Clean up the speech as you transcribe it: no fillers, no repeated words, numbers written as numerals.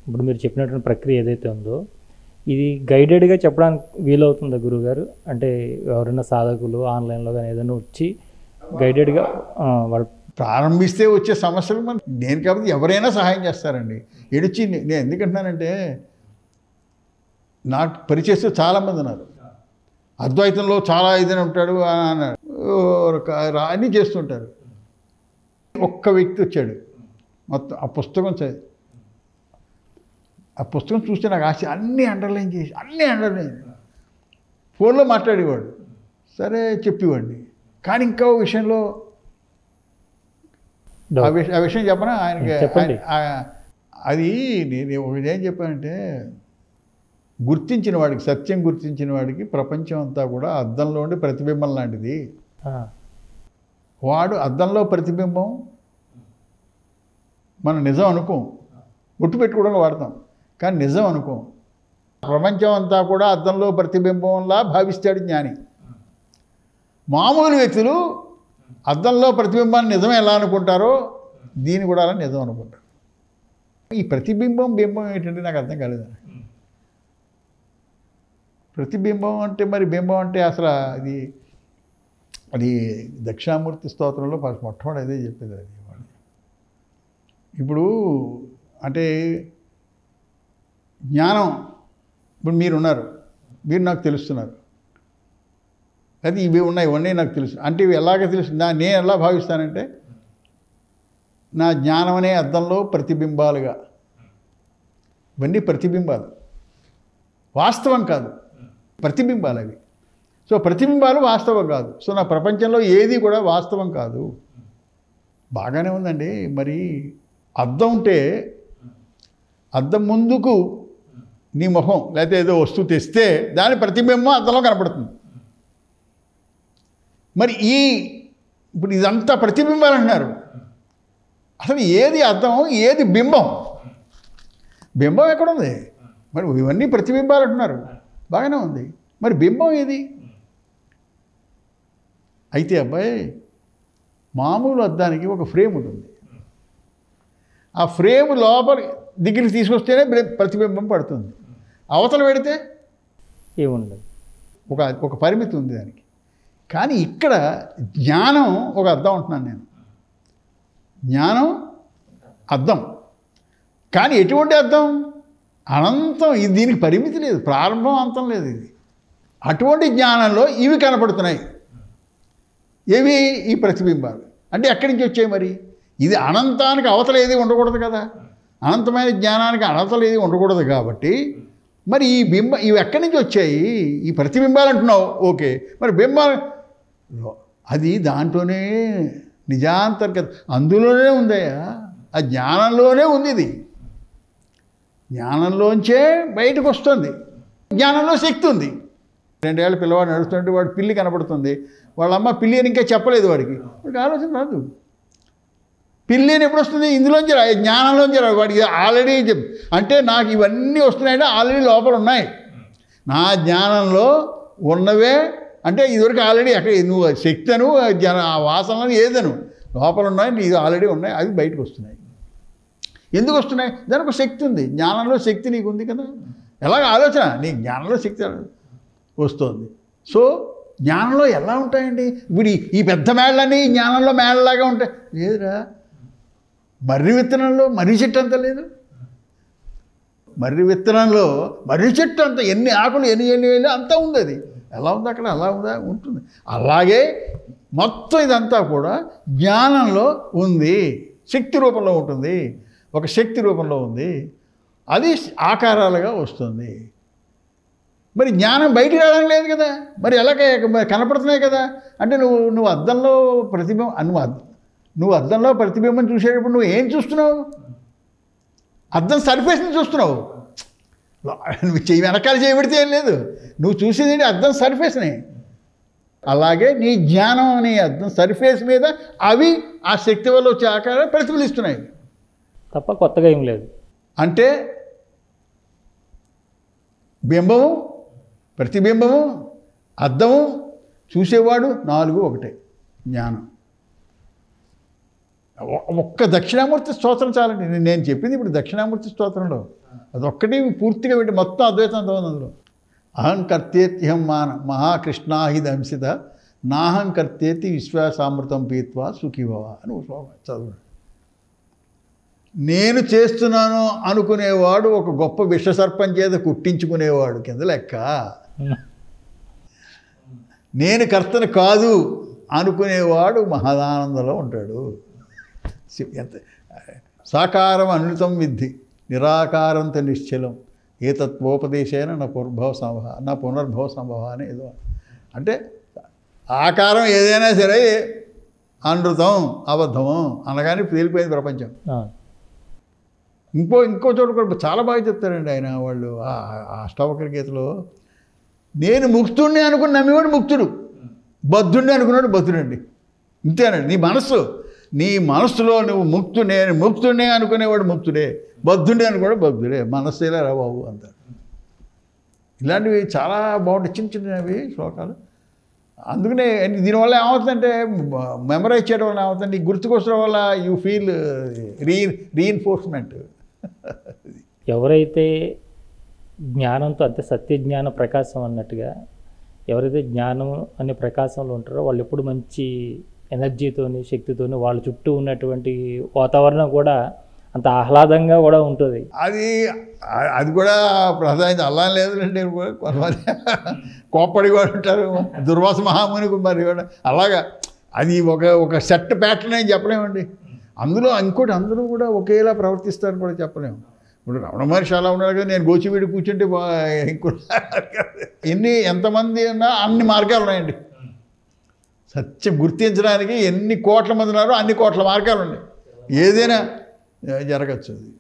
ఇప్పుడు మీరు చెప్పినటువంటి ప్రక్రియ ఏదైతే ఉందో ఇది గైడెడ్గా చెప్పడానికి వీలవుతుందా గురువుగారు? అంటే ఎవరైనా సాధకులు ఆన్లైన్లో కానీ ఏదైనా వచ్చి గైడెడ్గా వాళ్ళు ప్రారంభిస్తే వచ్చే సమస్యలు నేను కాబట్టి ఎవరైనా సహాయం చేస్తారండి. ఏడిచి నేను ఎందుకంటున్నానంటే నాకు పరిచయస్తూ చాలామంది ఉన్నారు. అద్వైతంలో చాలా ఇదని ఉంటాడు అన్నాడు, అన్నీ చేస్తుంటారు. ఒక్క వ్యక్తి వచ్చాడు, మొత్తం ఆ పుస్తకం చదివి ఆ పుస్తకం చూస్తే నాకు ఆశ అన్నీ అండర్లైన్ చేసి ఫోన్లో మాట్లాడేవాడు, సరే చెప్పేవాడిని. కానీ ఇంకో విషయంలో ఆ విషయం చెప్పనా ఆయనకి? అది నేను ఒకటేం చెప్పానంటే, గుర్తించిన వాడికి, సత్యం గుర్తించిన వాడికి ప్రపంచం అంతా కూడా అద్దంలో ఉండి ప్రతిబింబం లాంటిది. వాడు అద్దంలో ప్రతిబింబం మనం నిజం అనుకోం, గుట్టు పెట్టుకోవడానికి వాడతాం, కానీ నిజం అనుకోం. ప్రపంచం అంతా కూడా అద్దంలో ప్రతిబింబంలా భావిస్తాడు జ్ఞాని. మామూలు వ్యక్తులు అద్దంలో ప్రతిబింబాన్ని నిజం ఎలా అనుకుంటారో దీన్ని కూడా అలా నిజం అనుకుంటారు. ఈ ప్రతిబింబం బింబం ఏంటంటే నాకు అర్థం కాలేదు. ప్రతిబింబం అంటే మరి బింబం అంటే అసలు అది దక్షిణామూర్తి స్తోత్రంలో మొట్టమొదటి అదే చెప్పేది. అది ఇప్పుడు అంటే జ్ఞానం, ఇప్పుడు మీరున్నారు, మీరు నాకు తెలుస్తున్నారు, అది ఇవి ఉన్నాయి, ఇవన్నీ నాకు తెలుసు అంటే ఇవి ఎలాగ తెలుసు? నేను ఎలా భావిస్తానంటే నా జ్ఞానం అనే అద్దంలో ప్రతిబింబాలుగా, ఇవన్నీ ప్రతిబింబాలు, వాస్తవం కాదు, ప్రతిబింబాలు అవి. సో ప్రతిబింబాలు వాస్తవం కాదు. సో నా ప్రపంచంలో ఏది కూడా వాస్తవం కాదు. బాగానే ఉందండి. మరి అద్దం ఉంటే అద్దం ముందుకు నీ మొహం లేకపోతే ఏదో వస్తువు తెస్తే దాని ప్రతిబింబం అద్దంలో కనపడుతుంది. మరి ఇప్పుడు ఇదంతా ప్రతిబింబాలు అంటున్నారు. అసలు ఏది అద్దం, ఏది బింబం? బింబం ఎక్కడుంది? మరి ఇవన్నీ ప్రతిబింబాలు అంటున్నారు, బాగానే ఉంది. మరి బింబం ఏది? అయితే అబ్బాయి, మామూలు అద్దానికి ఒక ఫ్రేమ్ ఉంటుంది. ఆ ఫ్రేమ్ లోపల దగ్గరికి తీసుకొస్తేనే ప్రతిబింబం పడుతుంది. అవతల పెడితే ఏముండదు, ఒక పరిమితి ఉంది దానికి. కానీ ఇక్కడ జ్ఞానం ఒక అద్దం అంటున్నాను నేను. జ్ఞానం అద్దం, కానీ ఎటువంటి అద్దం? అనంతం. ఇది దీనికి పరిమితి లేదు, ప్రారంభం అంతం లేదు. ఇది అటువంటి జ్ఞానంలో ఇవి కనపడుతున్నాయి. ఏవి? ఈ ప్రతిబింబాలు. అంటే ఎక్కడి నుంచి వచ్చాయి మరి? ఇది అనంతానికి అవతల ఏది ఉండకూడదు కదా. అనంతమైన జ్ఞానానికి అవతల ఏది ఉండకూడదు కాబట్టి మరి ఈ ఇవి ఎక్కడి నుంచి వచ్చాయి? ఈ ప్రతిబింబాలు అంటున్నావు, ఓకే. మరి బింబాలు అది దాంట్లోనే నిజాంతర్గత, అందులోనే ఉందయ్యా. ఆ జ్ఞానంలోనే ఉంది. ఇది జ్ఞానంలోంచే బయటకు వస్తుంది. జ్ఞానంలో శక్తి ఉంది. 2 ఏళ్ళ పిల్లవాడు నడుస్తుంటే వాడు పిల్లి కనపడుతుంది, వాళ్ళ అమ్మ పిల్లి అని ఇంకా చెప్పలేదు వాడికి ఆలోచన రాదు. పిల్లి అని ఎప్పుడు వస్తుంది? ఇందులోంచి రా, జ్ఞానంలోంచి రా. వాడికి ఆల్రెడీ అంటే నాకు ఇవన్నీ వస్తున్నాయంటే ఆల్రెడీ లోపల ఉన్నాయి. నా జ్ఞానంలో ఉన్నవే అంటే ఇదివరకు ఆల్రెడీ అక్కడ నువ్వు శక్తి అను ఆ వాసనలు ఏదను లోపల ఉన్నాయి, నీకు ఆల్రెడీ ఉన్నాయి, అవి బయటకు వస్తున్నాయి. ఎందుకు వస్తున్నాయి? దానికి ఒక శక్తి ఉంది. జ్ఞానంలో శక్తి నీకు ఉంది కదా. ఎలాగ ఆలోచన? నీ జ్ఞానంలో శక్తి వస్తుంది. సో జ్ఞానంలో ఎలా ఉంటాయండి? ఇప్పుడు ఈ పెద్ద మేళ్ళన్నీ జ్ఞానంలో మేళ్ళలాగా ఉంటాయి. లేదురా, మర్రి విత్తనంలో మర్రి చెట్టు అంత లేదు. మర్రి విత్తనంలో మర్రి చెట్టు అంత ఎన్ని ఆకులు ఎన్ని వేలు అంతా ఉంది. అది ఎలా ఉంది అక్కడ? అలా ఉందా? ఉంటుంది. అలాగే మొత్తం ఇదంతా కూడా జ్ఞానంలో ఉంది, శక్తి రూపంలో ఉంటుంది. ఒక శక్తి రూపంలో ఉంది, అది ఆకారాలుగా వస్తుంది. మరి జ్ఞానం బయటికి రావడం లేదు కదా. మరి ఎలా కనపడుతున్నాయి కదా. అంటే నువ్వు అద్దంలో ప్రతిబింబం, నువ్వు అద్దంలో ప్రతిబింబం చూసేటప్పుడు నువ్వు ఏం చూస్తున్నావు? అద్దం సర్ఫేస్ని చూస్తున్నావు. నువ్వు వెనకాల చేయబడితే ఏం లేదు, నువ్వు చూసేది ఏంటి? అద్దం సర్ఫేస్ని. అలాగే నీ జ్ఞానం అనే అద్దం సర్ఫేస్ మీద అవి ఆ శక్తి వల్ల వచ్చే ఆకారాలు ప్రతిఫలిస్తున్నాయి తప్ప కొత్తగా ఏం లేదు. అంటే బింబము, ప్రతిబింబము, అద్దము, చూసేవాడు 4 ఒకటే. జ్ఞానం ఒక్క దక్షిణామూర్తి స్తోత్రం చాలండి. నేను చెప్పింది ఇప్పుడు దక్షిణామూర్తి స్తోత్రంలో అదొక్కటి పూర్తిగా పెట్టి మొత్తం అద్వైతంతో ఉంది అందులో. అహంకర్తేత్యహం మహాకృష్ణాహిదంసిత నాహంకర్తేతి విశ్వాసామృతం పీత్వా సుఖీభవ అని ఒక శ్లోకం చదువు. నేను చేస్తున్నాను అనుకునేవాడు ఒక గొప్ప విషసర్పం చేత కుట్టించుకునేవాడు కింద లెక్క. నేను కర్తను కాదు అనుకునేవాడు మహదానందంలో ఉంటాడు. ఎంత సాకారం అనుతం విద్ధి నిరాకారంత నిశ్చలం ఏతత్వోపదేశేన నా పునర్భవ సంభవ అని ఏదో. అంటే ఆకారం ఏదైనా సరే అనృతం అబద్ధము అనగానే తేలిపోయింది ప్రపంచం. ఇంకో చోట కూడా చాలా బాగా చెప్తారండి ఆయన వాళ్ళు అష్టావక్ర గీతలో. నేను ముక్తుడిని అనుకుని నమ్మేవాడు ముక్తుడు, బద్ధుడిని అనుకున్నాడు బద్ధుడండి. ఇంతేనండి. నీ మనస్సులో నువ్వు నేను ముక్తుడినే అనుకునేవాడు ముక్తుడే, బద్ధుడిని అనుకున్నాడు బద్ధుడే. మనస్సేలా రా బాబు అంటారు. ఇలాంటివి చాలా బాగుంటాయి, చిన్న చిన్నవి శ్లోకాలు. అందుకనే దీనివల్ల ఏమవుతుందంటే మెమరైజ్ చేయడం వల్ల ఏమవుతుంది, గుర్తుకొచ్చడం వల్ల యూ ఫీల్ రీఇన్ఫోర్స్మెంట్. ఎవరైతే జ్ఞానంతో అంటే సత్యజ్ఞాన ప్రకాశం అన్నట్టుగా ఎవరైతే జ్ఞానం అనే ప్రకాశంలో ఉంటారో వాళ్ళు ఎప్పుడు మంచి ఎనర్జీతోని శక్తితోని వాళ్ళ చుట్టూ ఉన్నటువంటి వాతావరణం కూడా అంత ఆహ్లాదంగా కూడా ఉంటుంది. అది కూడా ప్రధాన అల్లా లేదులేండి. కొంతమంది కోప్పడి కూడా ఉంటారు. దుర్వాస మహాముని మరి కూడా అలాగా. అది ఒక సెట్ ప్యాటర్న్ అని చెప్పలేమండి. అందులో ఇంకోటి అందరూ కూడా ఒకేలా ప్రవర్తిస్తారని కూడా చెప్పలేము. ఇప్పుడు రమణ మహర్షి అలా ఉన్నాడు కదా, నేను గోచివీడి కూర్చుంటే ఇంకో ఎంతమంది ఉన్నా అన్ని మార్గాలు ఉన్నాయండి. సత్యం గుర్తించడానికి ఎన్ని కోట్ల మంది ఉన్నారో అన్ని కోట్ల మార్గాలు ఉన్నాయి. ఏదైనా జరగచ్చు అది.